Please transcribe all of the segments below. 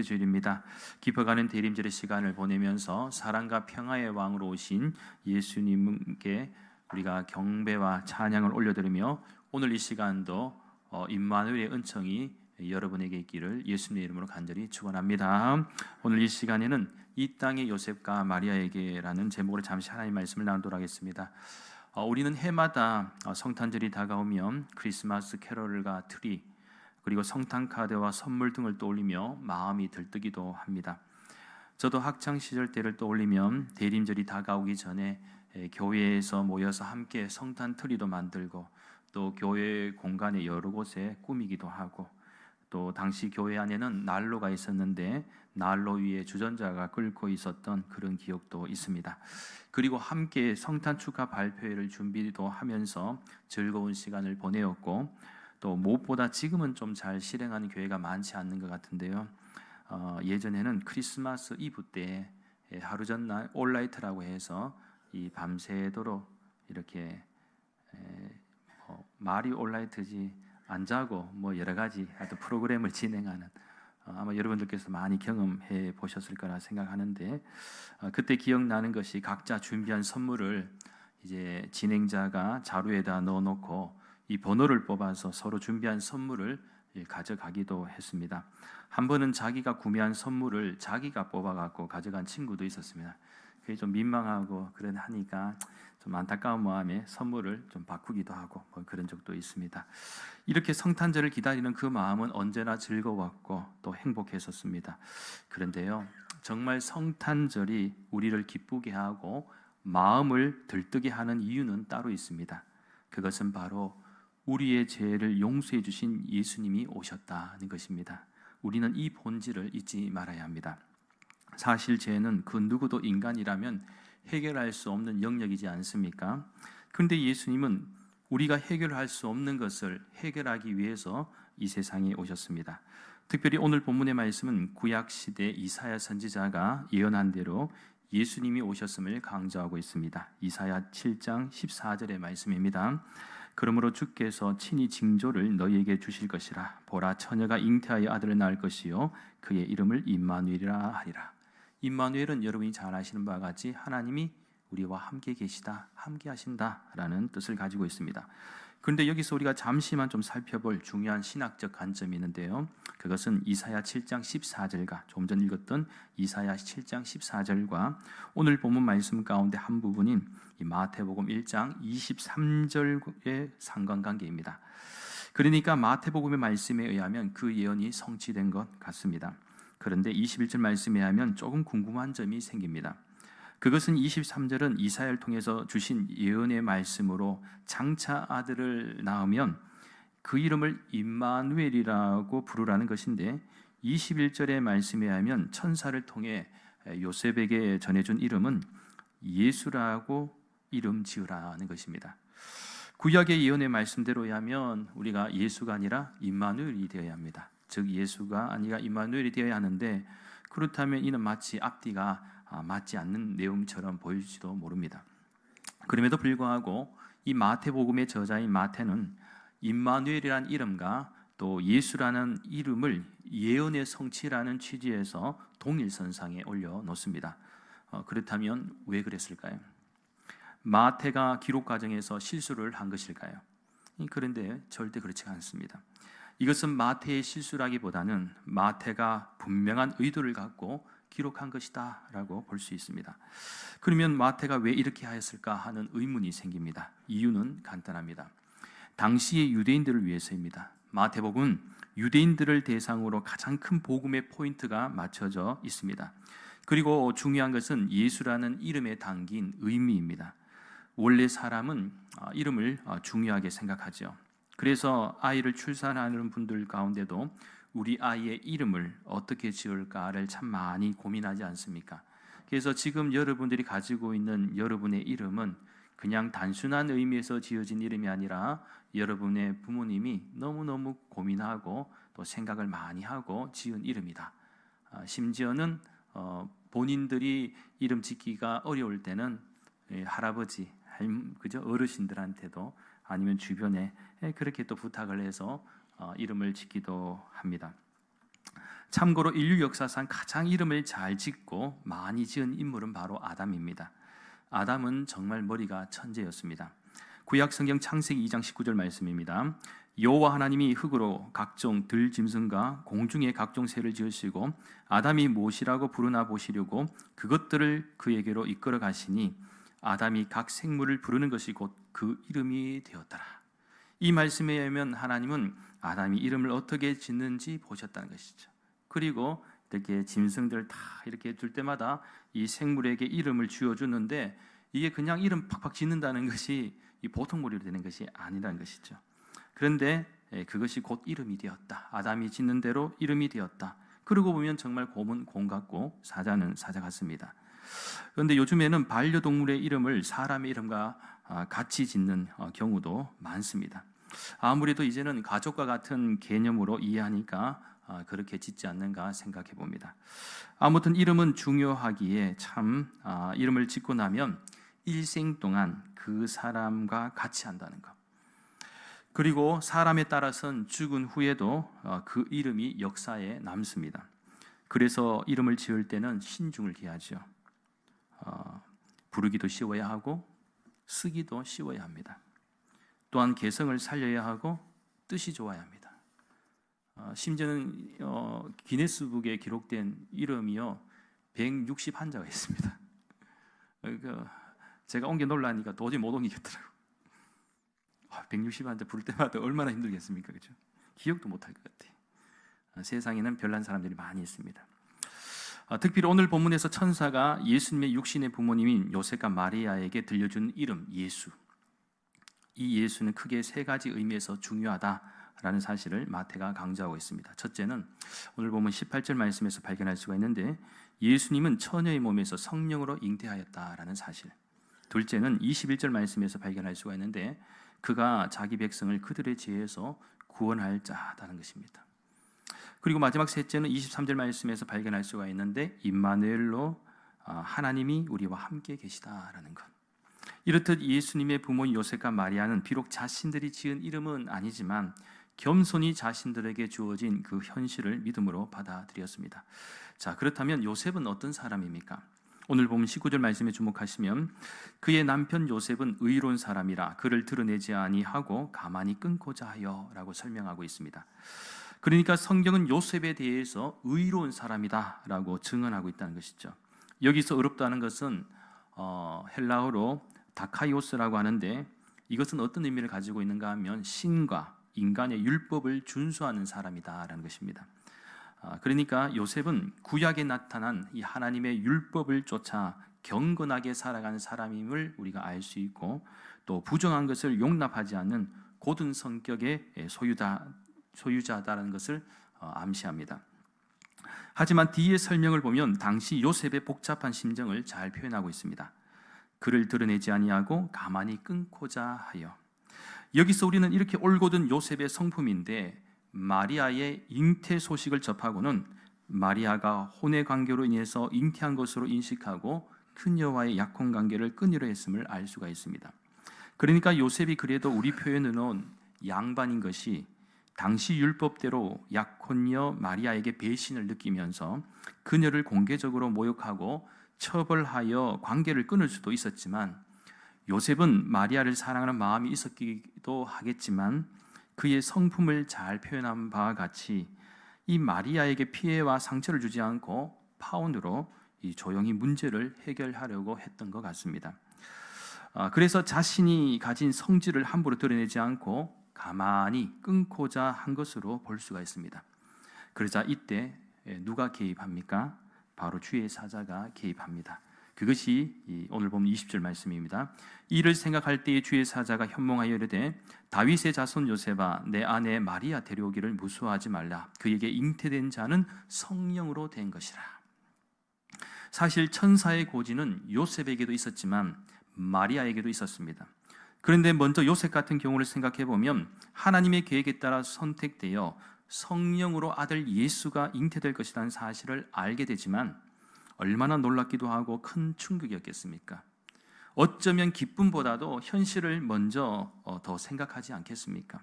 주일입니다. 깊어가는 대림절의 시간을 보내면서 사랑과 평화의 왕으로 오신 예수님께 우리가 경배와 찬양을 올려드리며 오늘 이 시간도 임마누엘의 은총이 여러분에게 있기를 예수님의 이름으로 간절히 축원합니다. 오늘 이 시간에는 이 땅의 요셉과 마리아에게라는 제목으로 잠시 하나님의 말씀을 나누도록 하겠습니다. 우리는 해마다 성탄절이 다가오면 크리스마스 캐럴과 트리 그리고 성탄 카드와 선물 등을 떠올리며 마음이 들뜨기도 합니다. 저도 학창 시절 때를 떠올리면 대림절이 다가오기 전에 교회에서 모여서 함께 성탄 트리도 만들고 또 교회 공간의 여러 곳에 꾸미기도 하고 또 당시 교회 안에는 난로가 있었는데 난로 위에 주전자가 끓고 있었던 그런 기억도 있습니다. 그리고 함께 성탄 축하 발표회를 준비도 하면서 즐거운 시간을 보내었고 또 무엇보다 지금은 좀 잘 실행하는 교회가 많지 않는 것 같은데요. 예전에는 크리스마스 이브 때 하루 전날 올라이트라고 해서 이 밤새도록 이렇게 말이 올라이트지 안 자고 뭐 여러 가지 하여튼 프로그램을 진행하는 아마 여러분들께서 많이 경험해 보셨을 거라 생각하는데 그때 기억나는 것이 각자 준비한 선물을 이제 진행자가 자루에다 넣어놓고 이 번호를 뽑아서 서로 준비한 선물을 가져가기도 했습니다. 한 번은 자기가 구매한 선물을 자기가 뽑아갖고 가져간 친구도 있었습니다. 그게 좀 민망하고 하니까 좀 안타까운 마음에 선물을 좀 바꾸기도 하고 뭐 그런 적도 있습니다. 이렇게 성탄절을 기다리는 그 마음은 언제나 즐거웠고 또 행복했었습니다. 그런데요, 정말 성탄절이 우리를 기쁘게 하고 마음을 들뜨게 하는 이유는 따로 있습니다. 그것은 바로 우리의 죄를 용서해 주신 예수님이 오셨다는 것입니다. 우리는 이 본질을 잊지 말아야 합니다. 사실 죄는 그 누구도 인간이라면 해결할 수 없는 영역이지 않습니까? 그런데 예수님은 우리가 해결할 수 없는 것을 해결하기 위해서 이 세상에 오셨습니다. 특별히 오늘 본문의 말씀은 구약시대 이사야 선지자가 예언한 대로 예수님이 오셨음을 강조하고 있습니다. 이사야 7장 14절의 말씀입니다. 그러므로 주께서 친히 징조를 너희에게 주실 것이라. 보라, 처녀가 잉태하여 아들을 낳을 것이요 그의 이름을 임마누엘이라 하리라. 임마누엘은 여러분이 잘 아시는 바와 같이 하나님이 우리와 함께 계시다, 함께 하신다라는 뜻을 가지고 있습니다. 그런데 여기서 우리가 잠시만 좀 살펴볼 중요한 신학적 관점이 있는데요. 그것은 이사야 7장 14절과 조금 전 읽었던 이사야 7장 14절과 오늘 본문 말씀 가운데 한 부분인 이 마태복음 1장 23절의 상관관계입니다. 그러니까 마태복음의 말씀에 의하면 그 예언이 성취된 것 같습니다. 그런데 21절 말씀에 의하면 조금 궁금한 점이 생깁니다. 그것은 23절은 이사야를 통해서 주신 예언의 말씀으로 장차 아들을 낳으면 그 이름을 임마누엘이라고 부르라는 것인데 21절의 말씀에 의하면 천사를 통해 요셉에게 전해준 이름은 예수라고 이름 지으라는 것입니다. 구약의 예언의 말씀대로 하면 우리가 예수가 아니라 임마누엘이 되어야 합니다. 즉 예수가 아니라 임마누엘이 되어야 하는데 그렇다면 이는 마치 앞뒤가 맞지 않는 내용처럼 보일지도 모릅니다. 그럼에도 불구하고 이 마태복음의 저자인 마태는 임마누엘이라는 이름과 또 예수라는 이름을 예언의 성취라는 취지에서 동일선상에 올려놓습니다. 그렇다면 왜 그랬을까요? 마태가 기록 과정에서 실수를 한 것일까요? 그런데 절대 그렇지 않습니다. 이것은 마태의 실수라기보다는 마태가 분명한 의도를 갖고 기록한 것이다 라고 볼 수 있습니다. 그러면 마태가 왜 이렇게 하였을까 하는 의문이 생깁니다. 이유는 간단합니다. 당시의 유대인들을 위해서입니다. 마태복음은 유대인들을 대상으로 가장 큰 복음의 포인트가 맞춰져 있습니다. 그리고 중요한 것은 예수라는 이름에 담긴 의미입니다. 원래 사람은 이름을 중요하게 생각하죠. 그래서 아이를 출산하는 분들 가운데도 우리 아이의 이름을 어떻게 지을까를 참 많이 고민하지 않습니까? 그래서 지금 여러분들이 가지고 있는 여러분의 이름은 그냥 단순한 의미에서 지어진 이름이 아니라 여러분의 부모님이 너무너무 고민하고 또 생각을 많이 하고 지은 이름이다. 심지어는 본인들이 이름 짓기가 어려울 때는 할아버지, 어르신들한테도 아니면 주변에 그렇게 또 부탁을 해서 이름을 짓기도 합니다. 참고로 인류 역사상 가장 이름을 잘 짓고 많이 지은 인물은 바로 아담입니다. 아담은 정말 머리가 천재였습니다. 구약 성경 창세기 2장 19절 말씀입니다. 여호와 하나님이 흙으로 각종 들짐승과 공중의 각종 새를 지으시고 아담이 무엇이라고 부르나 보시려고 그것들을 그에게로 이끌어 가시니 아담이 각 생물을 부르는 것이 곧 그 이름이 되었더라. 이 말씀에 의하면 하나님은 아담이 이름을 어떻게 짓는지 보셨다는 것이죠. 그리고 이렇게 짐승들 다 이렇게 줄 때마다 이 생물에게 이름을 지어주는데 이게 그냥 이름 팍팍 짓는다는 것이 보통 머리로 되는 것이 아니라는 것이죠. 그런데 그것이 곧 이름이 되었다. 아담이 짓는 대로 이름이 되었다. 그러고 보면 정말 곰은 곰 같고 사자는 사자 같습니다. 그런데 요즘에는 반려동물의 이름을 사람의 이름과 같이 짓는 경우도 많습니다. 아무래도 이제는 가족과 같은 개념으로 이해하니까 그렇게 짓지 않는가 생각해 봅니다. 아무튼 이름은 중요하기에 참 이름을 짓고 나면 일생 동안 그 사람과 같이 한다는 것. 그리고 사람에 따라서는 죽은 후에도 그 이름이 역사에 남습니다. 그래서 이름을 지을 때는 신중을 기하죠. 부르기도 쉬워야 하고 쓰기도 쉬워야 합니다. 또한 개성을 살려야 하고 뜻이 좋아야 합니다. 심지어는 기네스북에 기록된 이름이요 161자가 있습니다. 제가 옮겨 놀라니까 도저히 못 옮기겠더라고요. 161자 부를 때마다 얼마나 힘들겠습니까? 그렇죠? 기억도 못할 것 같아요. 세상에는 별난 사람들이 많이 있습니다. 특별히 오늘 본문에서 천사가 예수님의 육신의 부모님인 요셉과 마리아에게 들려준 이름 예수, 이 예수는 크게 세 가지 의미에서 중요하다라는 사실을 마태가 강조하고 있습니다. 첫째는 오늘 보면 18절 말씀에서 발견할 수가 있는데 예수님은 처녀의 몸에서 성령으로 잉태하였다라는 사실. 둘째는 21절 말씀에서 발견할 수가 있는데 그가 자기 백성을 그들의 죄에서 구원할 자라는 것입니다. 그리고 마지막 셋째는 23절 말씀에서 발견할 수가 있는데 임마누엘로 하나님이 우리와 함께 계시다라는 것. 이렇듯 예수님의 부모인 요셉과 마리아는 비록 자신들이 지은 이름은 아니지만 겸손히 자신들에게 주어진 그 현실을 믿음으로 받아들였습니다. 자, 그렇다면 요셉은 어떤 사람입니까? 오늘 보면 19절 말씀에 주목하시면 그의 남편 요셉은 의로운 사람이라 그를 드러내지 아니하고 가만히 끊고자 하여 라고 설명하고 있습니다. 그러니까 성경은 요셉에 대해서 의로운 사람이다 라고 증언하고 있다는 것이죠. 여기서 의롭다는 것은 헬라어로 다카이오스라고 하는데 이것은 어떤 의미를 가지고 있는가 하면 신과 인간의 율법을 준수하는 사람이다 라는 것입니다. 그러니까 요셉은 구약에 나타난 이 하나님의 율법을 쫓아 경건하게 살아가는 사람임을 우리가 알 수 있고 또 부정한 것을 용납하지 않는 고든 성격의 소유자다라는 것을 암시합니다. 하지만 뒤의 설명을 보면 당시 요셉의 복잡한 심정을 잘 표현하고 있습니다. 그를 드러내지 아니하고 가만히 끊고자 하여. 여기서 우리는 이렇게 올곧은 요셉의 성품인데 마리아의 잉태 소식을 접하고는 마리아가 혼의 관계로 인해서 잉태한 것으로 인식하고 그녀와의 약혼 관계를 끊으려 했음을 알 수가 있습니다. 그러니까 요셉이 그래도 우리 표현으로는 양반인 것이 당시 율법대로 약혼녀 마리아에게 배신을 느끼면서 그녀를 공개적으로 모욕하고 처벌하여 관계를 끊을 수도 있었지만 요셉은 마리아를 사랑하는 마음이 있었기도 하겠지만 그의 성품을 잘 표현한 바와 같이 이 마리아에게 피해와 상처를 주지 않고 파혼으로 이 조용히 문제를 해결하려고 했던 것 같습니다. 그래서 자신이 가진 성질을 함부로 드러내지 않고 가만히 끊고자 한 것으로 볼 수가 있습니다. 그러자 이때 누가 개입합니까? 바로 주의 사자가 개입합니다. 그것이 오늘 보면 20절 말씀입니다. 이를 생각할 때에 주의 사자가 현몽하여 이르되 다윗의 자손 요셉아 내 아내 마리아 데려오기를 무수하지 말라. 그에게 잉태된 자는 성령으로 된 것이라. 사실 천사의 고지는 요셉에게도 있었지만 마리아에게도 있었습니다. 그런데 먼저 요셉 같은 경우를 생각해 보면 하나님의 계획에 따라 선택되어 성령으로 아들 예수가 잉태될 것이라는 사실을 알게 되지만 얼마나 놀랍기도 하고 큰 충격이었겠습니까? 어쩌면 기쁨보다도 현실을 먼저 더 생각하지 않겠습니까?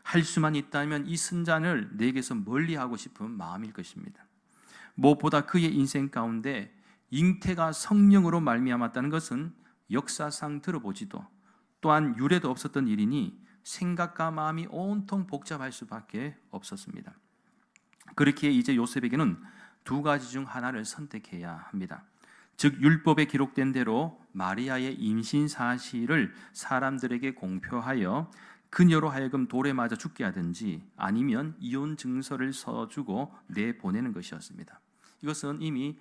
할 수만 있다면 이 승자를 내게서 멀리하고 싶은 마음일 것입니다. 무엇보다 그의 인생 가운데 잉태가 성령으로 말미암았다는 것은 역사상 들어보지도 또한 유래도 없었던 일이니 생각과 마음이 온통 복잡할 수밖에 없었습니다. 그렇기에 이제 요셉에게는 두 가지 중 하나를 선택해야 합니다. 즉 율법에 기록된 대로 마리아의 임신 사실을 사람들에게 공표하여 그녀로 하여금 돌에 맞아 죽게 하든지 아니면 이혼 증서를 써주고 내보내는 것이었습니다. 이것은 이미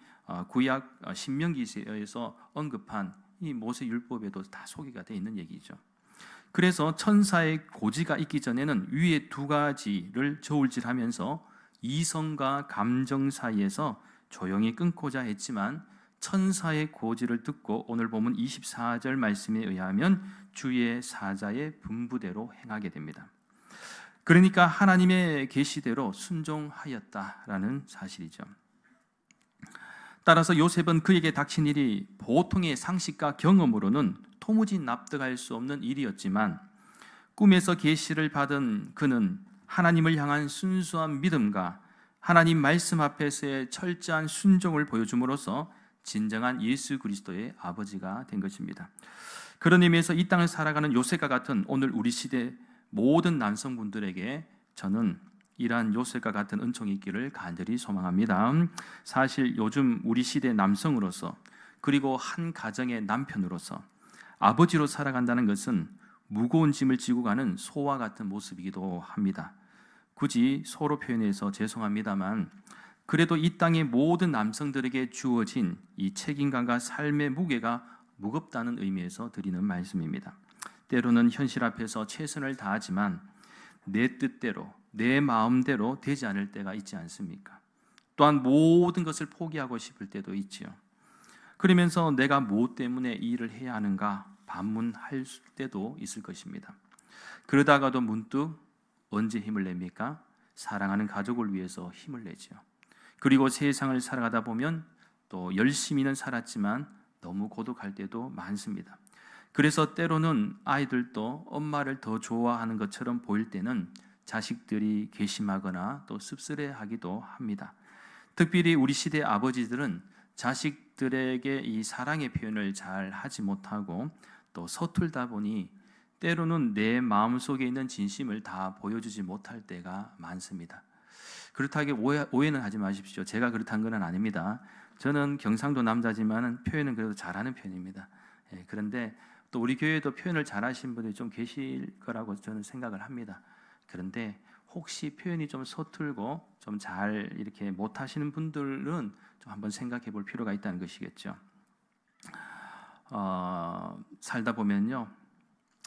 구약 신명기에서 언급한 이 모세 율법에도 다 소개가 되어 있는 얘기죠. 그래서 천사의 고지가 있기 전에는 위에 두 가지를 저울질하면서 이성과 감정 사이에서 조용히 끊고자 했지만 천사의 고지를 듣고 오늘 보면 24절 말씀에 의하면 주의 사자의 분부대로 행하게 됩니다. 그러니까 하나님의 계시대로 순종하였다라는 사실이죠. 따라서 요셉은 그에게 닥친 일이 보통의 상식과 경험으로는 도무지 납득할 수 없는 일이었지만 꿈에서 계시를 받은 그는 하나님을 향한 순수한 믿음과 하나님 말씀 앞에서의 철저한 순종을 보여줌으로써 진정한 예수 그리스도의 아버지가 된 것입니다. 그런 의미에서 이 땅을 살아가는 요셉과 같은 오늘 우리 시대 모든 남성분들에게 저는 이러한 요셉과 같은 은총이 있기를 간절히 소망합니다. 사실 요즘 우리 시대 남성으로서 그리고 한 가정의 남편으로서 아버지로 살아간다는 것은 무거운 짐을 지고 가는 소와 같은 모습이기도 합니다. 굳이 소로 표현해서 죄송합니다만 그래도 이 땅의 모든 남성들에게 주어진 이 책임감과 삶의 무게가 무겁다는 의미에서 드리는 말씀입니다. 때로는 현실 앞에서 최선을 다하지만 내 뜻대로 내 마음대로 되지 않을 때가 있지 않습니까? 또한 모든 것을 포기하고 싶을 때도 있지요. 그러면서 내가 무엇 때문에 이 일을 해야 하는가 반문할 때도 있을 것입니다. 그러다가도 문득 언제 힘을 냅니까? 사랑하는 가족을 위해서 힘을 내죠. 그리고 세상을 살아가다 보면 또 열심히는 살았지만 너무 고독할 때도 많습니다. 그래서 때로는 아이들도 엄마를 더 좋아하는 것처럼 보일 때는 자식들이 괘씸하거나 또 씁쓸해하기도 합니다. 특별히 우리 시대 아버지들은 자식들에게 이 사랑의 표현을 잘 하지 못하고 또 서툴다 보니 때로는 내 마음속에 있는 진심을 다 보여주지 못할 때가 많습니다. 그렇다고 오해는 하지 마십시오. 제가 그렇다는 건 아닙니다. 저는 경상도 남자지만 표현은 그래도 잘하는 편입니다. 그런데 또 우리 교회에도 표현을 잘하시는 분들이 좀 계실 거라고 저는 생각을 합니다. 그런데 혹시 표현이 좀 서툴고 좀 잘 이렇게 못하시는 분들은 좀 한번 생각해 볼 필요가 있다는 것이겠죠. 살다 보면요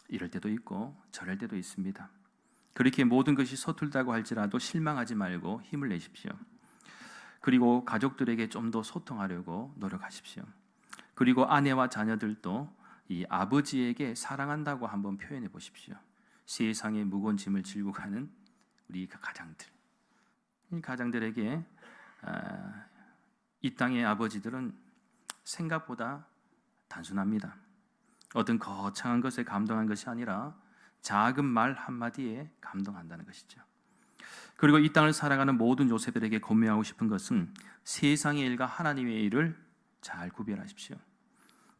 이럴 때도 있고 저럴 때도 있습니다. 그렇게 모든 것이 서툴다고 할지라도 실망하지 말고 힘을 내십시오. 그리고 가족들에게 좀 더 소통하려고 노력하십시오. 그리고 아내와 자녀들도 이 아버지에게 사랑한다고 한번 표현해 보십시오. 세상의 무거운 짐을 지고 가는 우리 가장들, 이 가장들에게 이 땅의 아버지들은 생각보다 단순합니다. 어떤 거창한 것에 감동한 것이 아니라 작은 말 한마디에 감동한다는 것이죠. 그리고 이 땅을 살아가는 모든 요셉들에게 권면하고 싶은 것은 세상의 일과 하나님의 일을 잘 구별하십시오.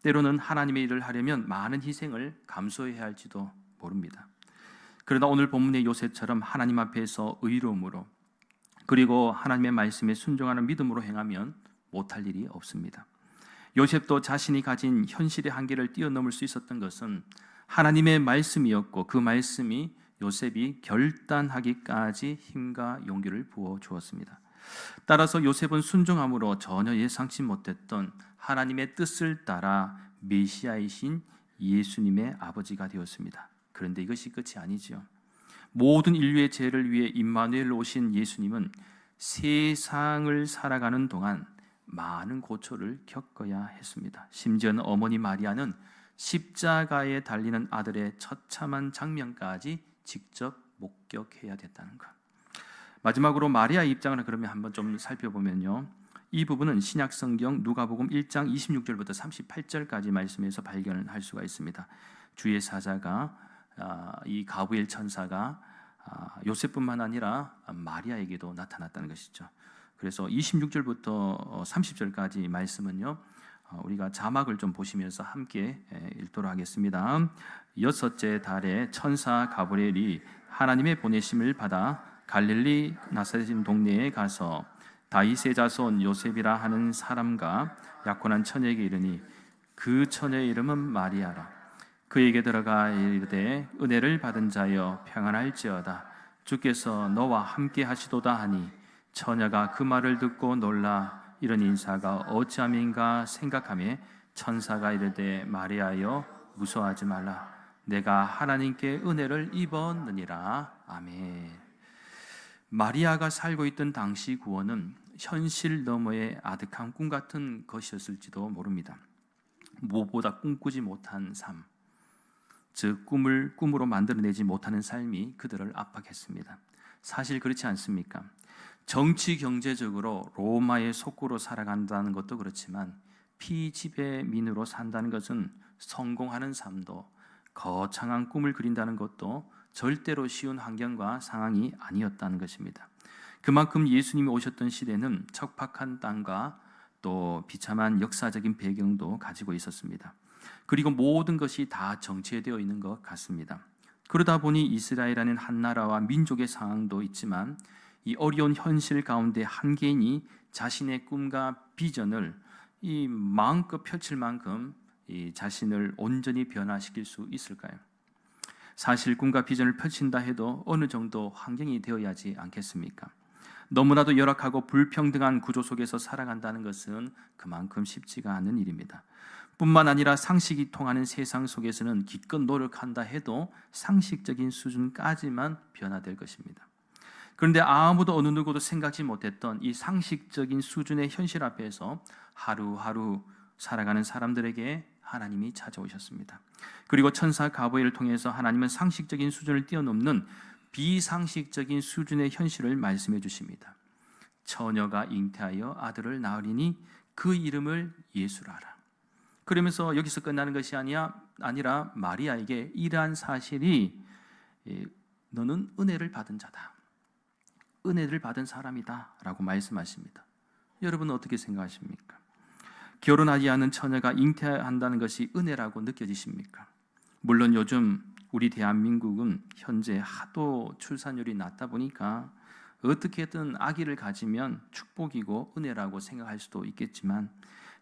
때로는 하나님의 일을 하려면 많은 희생을 감수해야 할지도 모릅니다. 그러나 오늘 본문의 요셉처럼 하나님 앞에서 의로움으로 그리고 하나님의 말씀에 순종하는 믿음으로 행하면 못할 일이 없습니다. 요셉도 자신이 가진 현실의 한계를 뛰어넘을 수 있었던 것은 하나님의 말씀이었고 그 말씀이 요셉이 결단하기까지 힘과 용기를 부어 주었습니다. 따라서 요셉은 순종함으로 전혀 예상치 못했던 하나님의 뜻을 따라 메시아이신 예수님의 아버지가 되었습니다. 그런데 이것이 끝이 아니죠. 모든 인류의 죄를 위해 임마누엘로 오신 예수님은 세상을 살아가는 동안 많은 고초를 겪어야 했습니다. 심지어는 어머니 마리아는 십자가에 달리는 아들의 처참한 장면까지 직접 목격해야 됐다는 것. 마지막으로 마리아의 입장을 그러면 한번 좀 살펴보면요. 이 부분은 신약 성경 누가복음 1장 26절부터 38절까지 말씀에서 발견할 수가 있습니다. 주의 사자가 이 가브리엘 천사가 요셉뿐만 아니라 마리아에게도 나타났다는 것이죠. 그래서 26절부터 30절까지 말씀은요, 우리가 자막을 좀 보시면서 함께 읽도록 하겠습니다. 여섯째 달에 천사 가브리엘이 하나님의 보내심을 받아 갈릴리 나사렛 동네에 가서 다윗의 자손 요셉이라 하는 사람과 약혼한 처녀에게 이르니 그 처녀의 이름은 마리아라. 그에게 들어가 이르되 은혜를 받은 자여 평안할지어다. 주께서 너와 함께 하시도다 하니 처녀가 그 말을 듣고 놀라 이런 인사가 어찌함인가 생각하며 천사가 이르되 마리아여 무서워하지 말라. 내가 하나님께 은혜를 입었느니라. 아멘. 마리아가 살고 있던 당시 구원은 현실 너머의 아득한 꿈 같은 것이었을지도 모릅니다. 무엇보다 꿈꾸지 못한 삶, 즉 꿈을 꿈으로 만들어내지 못하는 삶이 그들을 압박했습니다. 사실 그렇지 않습니까? 정치 경제적으로 로마의 속구로 살아간다는 것도 그렇지만 피지배민으로 산다는 것은 성공하는 삶도 거창한 꿈을 그린다는 것도 절대로 쉬운 환경과 상황이 아니었다는 것입니다. 그만큼 예수님이 오셨던 시대는 척박한 땅과 또 비참한 역사적인 배경도 가지고 있었습니다. 그리고 모든 것이 다 정체되어 있는 것 같습니다. 그러다 보니 이스라엘이라는 한 나라와 민족의 상황도 있지만 이 어려운 현실 가운데 한 개인이 자신의 꿈과 비전을 이 마음껏 펼칠 만큼 이 자신을 온전히 변화시킬 수 있을까요? 사실 꿈과 비전을 펼친다 해도 어느 정도 환경이 되어야지 않겠습니까? 너무나도 열악하고 불평등한 구조 속에서 살아간다는 것은 그만큼 쉽지가 않은 일입니다. 뿐만 아니라 상식이 통하는 세상 속에서는 기껏 노력한다 해도 상식적인 수준까지만 변화될 것입니다. 그런데 아무도 어느 누구도 생각지 못했던 이 상식적인 수준의 현실 앞에서 하루하루 살아가는 사람들에게 하나님이 찾아오셨습니다. 그리고 천사 가브리엘을 통해서 하나님은 상식적인 수준을 뛰어넘는 비상식적인 수준의 현실을 말씀해 주십니다. 처녀가 잉태하여 아들을 낳으리니 그 이름을 예수라 하라. 그러면서 여기서 끝나는 것이 아니라 마리아에게 이러한 사실이 너는 은혜를 받은 자다, 은혜를 받은 사람이다 라고 말씀하십니다. 여러분은 어떻게 생각하십니까? 결혼하지 않은 처녀가 잉태한다는 것이 은혜라고 느껴지십니까? 물론 요즘 우리 대한민국은 현재 하도 출산율이 낮다 보니까 어떻게든 아기를 가지면 축복이고 은혜라고 생각할 수도 있겠지만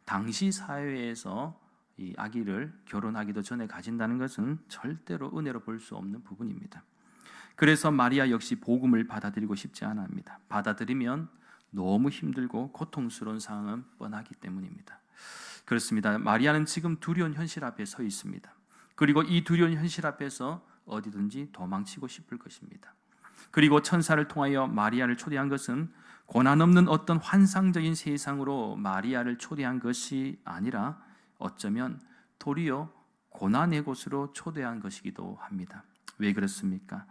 당시 사회에서 이 아기를 결혼하기도 전에 가진다는 것은 절대로 은혜로 볼 수 없는 부분입니다. 그래서 마리아 역시 복음을 받아들이고 싶지 않아 합니다. 받아들이면 너무 힘들고 고통스러운 상황은 뻔하기 때문입니다. 그렇습니다. 마리아는 지금 두려운 현실 앞에 서 있습니다. 그리고 이 두려운 현실 앞에서 어디든지 도망치고 싶을 것입니다. 그리고 천사를 통하여 마리아를 초대한 것은 고난 없는 어떤 환상적인 세상으로 마리아를 초대한 것이 아니라 어쩌면 도리어 고난의 곳으로 초대한 것이기도 합니다. 왜 그렇습니까?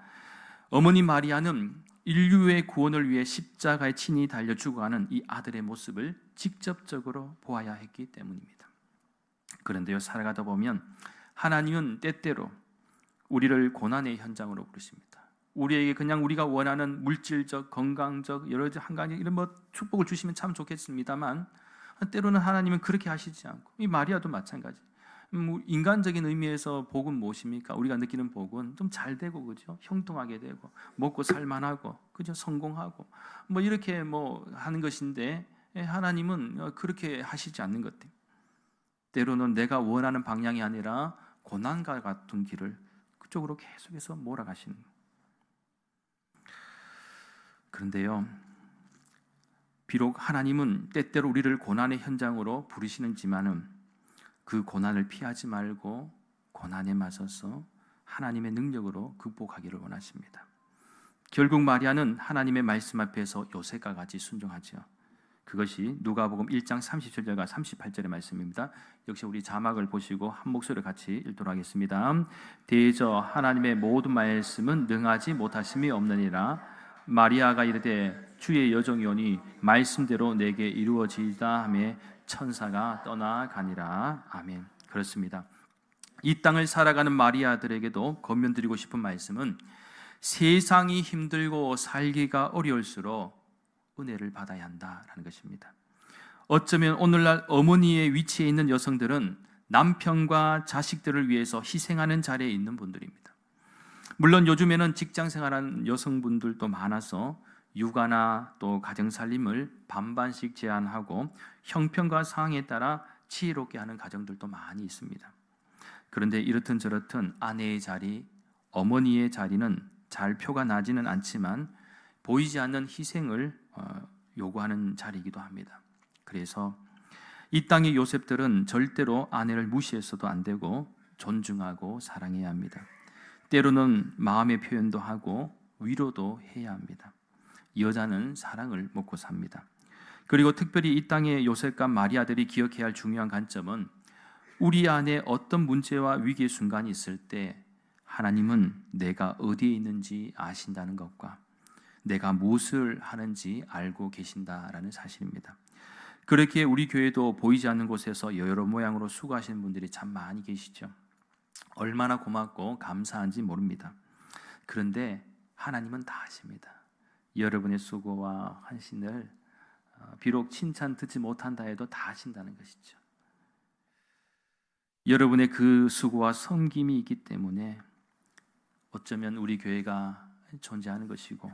어머니 마리아는 인류의 구원을 위해 십자가에 친히 달려 죽어가는 이 아들의 모습을 직접적으로 보아야 했기 때문입니다. 그런데요, 살아가다 보면 하나님은 때때로 우리를 고난의 현장으로 부르십니다. 우리에게 그냥 우리가 원하는 물질적, 건강적, 여러 가지 한 가지 이런 축복을 주시면 참 좋겠습니다만 때로는 하나님은 그렇게 하시지 않고, 이 마리아도 마찬가지. 인간적인 의미에서 복은 무엇입니까? 우리가 느끼는 복은 좀 잘 되고, 그죠? 형통하게 되고, 먹고 살만하고, 그죠? 성공하고, 이렇게 하는 것인데 하나님은 그렇게 하시지 않는 것 같아요. 때로는 내가 원하는 방향이 아니라 고난과 같은 길을 그쪽으로 계속해서 몰아가시는. 그런데요, 비록 하나님은 때때로 우리를 고난의 현장으로 부르시는지만은 그 고난을 피하지 말고 고난에 맞서서 하나님의 능력으로 극복하기를 원하십니다. 결국 마리아는 하나님의 말씀 앞에서 요셉과 같이 순종하죠. 그것이 누가복음 1장 37절과 38절의 말씀입니다. 역시 우리 자막을 보시고 한 목소리로 같이 읽도록 하겠습니다. 대저 하나님의 모든 말씀은 능하지 못하심이 없느니라. 마리아가 이르되 주의 여종이오니 말씀대로 내게 이루어지이다 하며 천사가 떠나가니라. 아멘. 그렇습니다. 이 땅을 살아가는 마리아들에게도 권면드리고 싶은 말씀은 세상이 힘들고 살기가 어려울수록 은혜를 받아야 한다라는 것입니다. 어쩌면 오늘날 어머니의 위치에 있는 여성들은 남편과 자식들을 위해서 희생하는 자리에 있는 분들입니다. 물론 요즘에는 직장 생활하는 여성분들도 많아서 육아나 또 가정살림을 반반씩 제한하고 형편과 상황에 따라 지혜롭게 하는 가정들도 많이 있습니다. 그런데 이렇든 저렇든 아내의 자리, 어머니의 자리는 잘 표가 나지는 않지만 보이지 않는 희생을 요구하는 자리이기도 합니다. 그래서 이 땅의 요셉들은 절대로 아내를 무시해서도 안 되고 존중하고 사랑해야 합니다. 때로는 마음의 표현도 하고 위로도 해야 합니다. 여자는 사랑을 먹고 삽니다. 그리고 특별히 이 땅의 요셉과 마리아들이 기억해야 할 중요한 관점은 우리 안에 어떤 문제와 위기의 순간이 있을 때 하나님은 내가 어디에 있는지 아신다는 것과 내가 무엇을 하는지 알고 계신다라는 사실입니다. 그렇게 우리 교회도 보이지 않는 곳에서 여러 모양으로 수고하시는 분들이 참 많이 계시죠. 얼마나 고맙고 감사한지 모릅니다. 그런데 하나님은 다 아십니다. 여러분의 수고와 헌신을 비록 칭찬 듣지 못한다 해도 다 아신다는 것이죠. 여러분의 그 수고와 섬김이 있기 때문에 어쩌면 우리 교회가 존재하는 것이고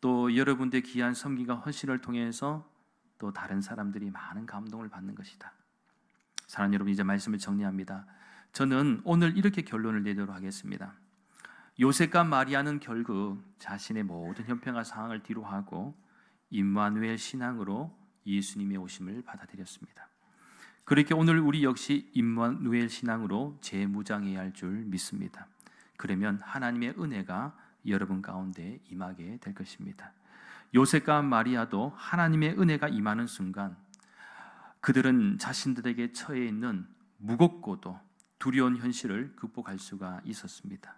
또 여러분들의 귀한 섬김과 헌신을 통해서 또 다른 사람들이 많은 감동을 받는 것이다. 사랑하는 여러분, 이제 말씀을 정리합니다. 저는 오늘 이렇게 결론을 내도록 하겠습니다. 요셉과 마리아는 결국 자신의 모든 형편과 상황을 뒤로하고 임마누엘 신앙으로 예수님의 오심을 받아들였습니다. 그렇게 오늘 우리 역시 임마누엘 신앙으로 재무장해야 할 줄 믿습니다. 그러면 하나님의 은혜가 여러분 가운데 임하게 될 것입니다. 요셉과 마리아도 하나님의 은혜가 임하는 순간 그들은 자신들에게 처해 있는 무겁고도 두려운 현실을 극복할 수가 있었습니다.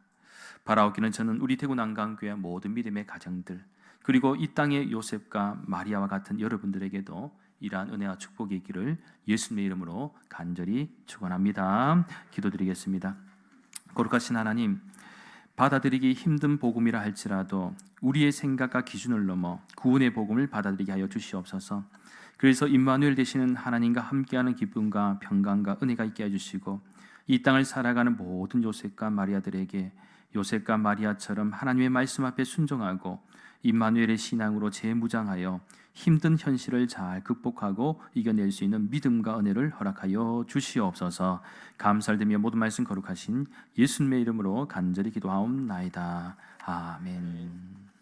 바라옵기는 저는 우리 대구 난강교회 모든 믿음의 가정들 그리고 이 땅의 요셉과 마리아와 같은 여러분들에게도 이러한 은혜와 축복이 있기를 예수님의 이름으로 간절히 축원합니다. 기도드리겠습니다. 거룩하신 하나님, 받아들이기 힘든 복음이라 할지라도 우리의 생각과 기준을 넘어 구원의 복음을 받아들이게 하여 주시옵소서. 그래서 임마누엘 되시는 하나님과 함께하는 기쁨과 평강과 은혜가 있게 해주시고 이 땅을 살아가는 모든 요셉과 마리아들에게 요셉과 마리아처럼 하나님의 말씀 앞에 순종하고 임마누엘의 신앙으로 재무장하여 힘든 현실을 잘 극복하고 이겨낼 수 있는 믿음과 은혜를 허락하여 주시옵소서. 감사드리며 모든 말씀 거룩하신 예수님의 이름으로 간절히 기도하옵나이다. 아멘.